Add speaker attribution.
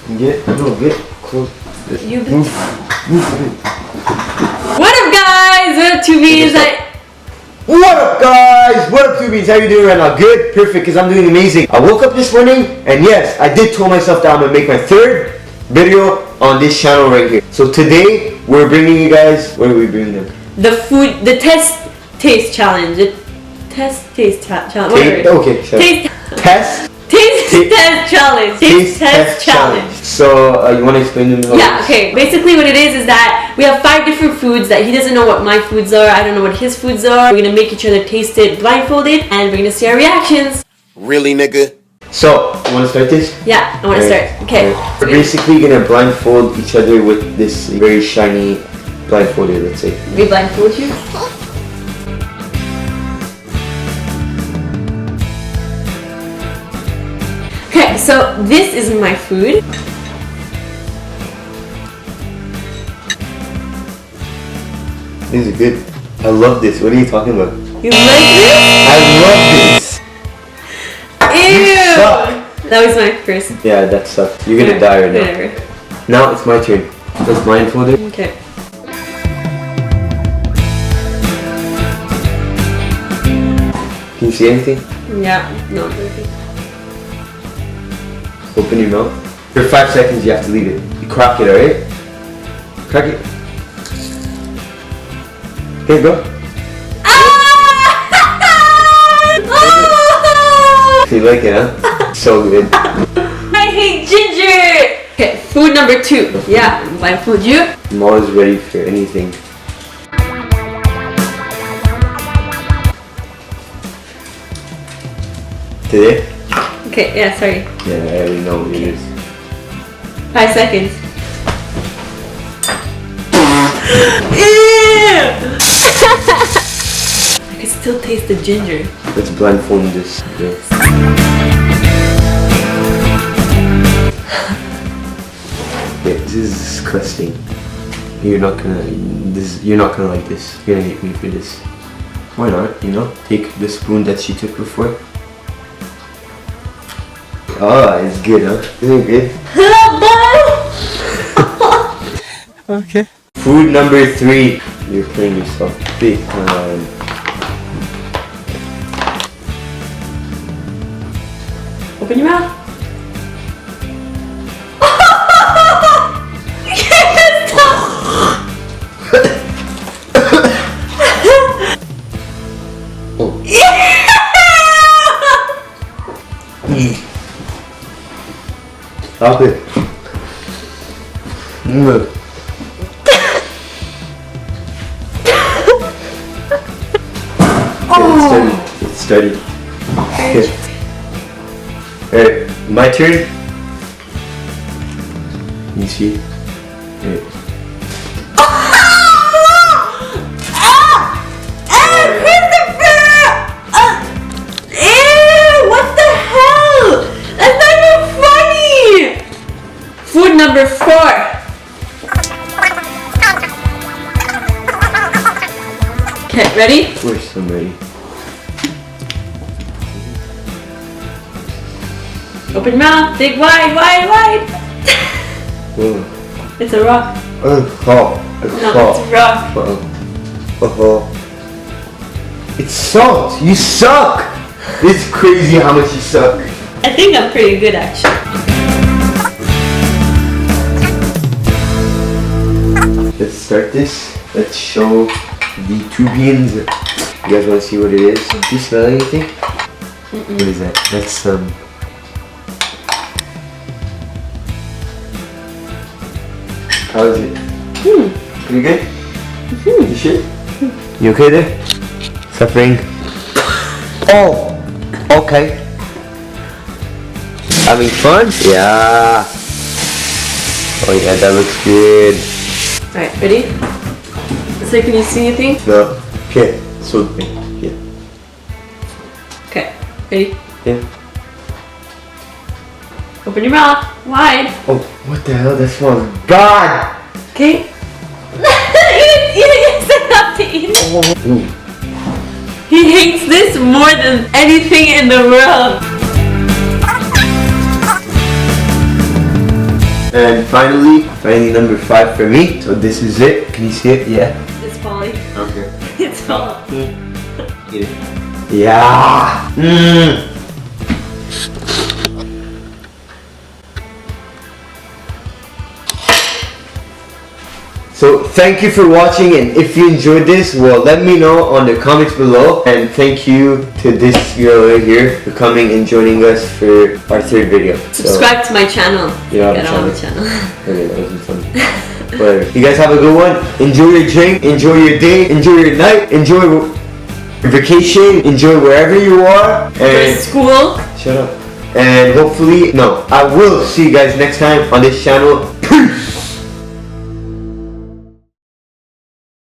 Speaker 1: Get close. Move.
Speaker 2: What up, guys? What up, Tubies?
Speaker 1: What up, guys? What up, Tubies? How you doing right now? Good? Perfect, because I'm doing amazing. I woke up this morning, and yes, I did tell myself that I'm going to make my third video on this channel right here. So today, we're bringing you guys... What are we bringing them?
Speaker 2: The test taste challenge. The test taste challenge.
Speaker 1: Okay, sorry. Test test challenge. So you want to explain to me?
Speaker 2: Yeah, okay. Basically what it is that we have 5 different foods that he doesn't know what my foods are. I don't know what his foods are. We're going to make each other taste it blindfolded and we're going to see our reactions.
Speaker 3: Really, nigga?
Speaker 1: So, you want to start this?
Speaker 2: Yeah, I want to start. Okay.
Speaker 1: We're basically going to blindfold each other with this very shiny blindfolded, let's say.
Speaker 2: We blindfold you? Okay, so this is my food.
Speaker 1: This is good. I love this. What are you talking about?
Speaker 2: You like this?
Speaker 1: I love this.
Speaker 2: Ew!
Speaker 1: You suck.
Speaker 2: That was my first.
Speaker 1: Yeah, that sucked. You're gonna die right now.
Speaker 2: Whatever.
Speaker 1: Now it's my turn. Let's blindfold it.
Speaker 2: Okay.
Speaker 1: Can you see anything?
Speaker 2: Yeah, no, really.
Speaker 1: Open your mouth. For 5 seconds, you have to leave it. You crack it, alright? Crack it. Okay, go. You like it, huh? So good.
Speaker 2: I hate ginger! Okay, food number 2. Yeah, blindfold you.
Speaker 1: I'm always ready for anything. Today?
Speaker 2: Okay, yeah, sorry.
Speaker 1: Yeah, I already know what it is.
Speaker 2: 5 seconds. Ew! I can still taste the ginger.
Speaker 1: Let's blindfold this. Yes. Yeah, this is disgusting. You're not gonna like this. You're gonna hate me for this. Why not? You know, take the spoon that she took before. Oh, it's good, huh? Isn't it good?
Speaker 3: Okay.
Speaker 1: Food number 3. You're playing yourself big time.
Speaker 2: Open your mouth.
Speaker 1: Stop it. It's started. Okay. Alright, my turn. You see? Alright.
Speaker 2: Food number 4. Okay, ready?
Speaker 1: Of course I'm ready.
Speaker 2: Open mouth, dig wide, wide, wide. It's a rock. No, it's a rock.
Speaker 1: It's salt. You suck. It's crazy how much you suck.
Speaker 2: I think I'm pretty good actually.
Speaker 1: Let's start this. Let's show the Tubians. You guys want to see what it is? Do you smell anything? What is that? That's How is it? Pretty good? You sure? You okay there? Suffering? Oh! Okay. Having fun? Yeah. Oh yeah, that looks good.
Speaker 2: Alright, ready? So can you see anything?
Speaker 1: No. Okay, so yeah.
Speaker 2: Okay, ready?
Speaker 1: Yeah.
Speaker 2: Open your mouth, wide.
Speaker 1: Oh, what the hell? That smells bad!
Speaker 2: Okay. Eat it, have to eat it. He hates this more than anything in the world.
Speaker 1: And finally number 5 for me. So this is it. Can you see it? Yeah.
Speaker 2: It's falling.
Speaker 1: Okay.
Speaker 2: It's falling.
Speaker 1: Eat it. Yeah. So thank you for watching, and if you enjoyed this, well, let me know on the comments below. And thank you to this girl right here for coming and joining us for our 3rd video.
Speaker 2: Subscribe to my channel.
Speaker 1: Yeah,
Speaker 2: Get on the channel.
Speaker 1: Okay, that wasn't funny. Whatever. You guys have a good one. Enjoy your drink, enjoy your day, enjoy your night, enjoy your vacation, enjoy wherever you are.
Speaker 2: For
Speaker 1: And
Speaker 2: school.
Speaker 1: shut up. And hopefully, no, I will see you guys next time on this channel.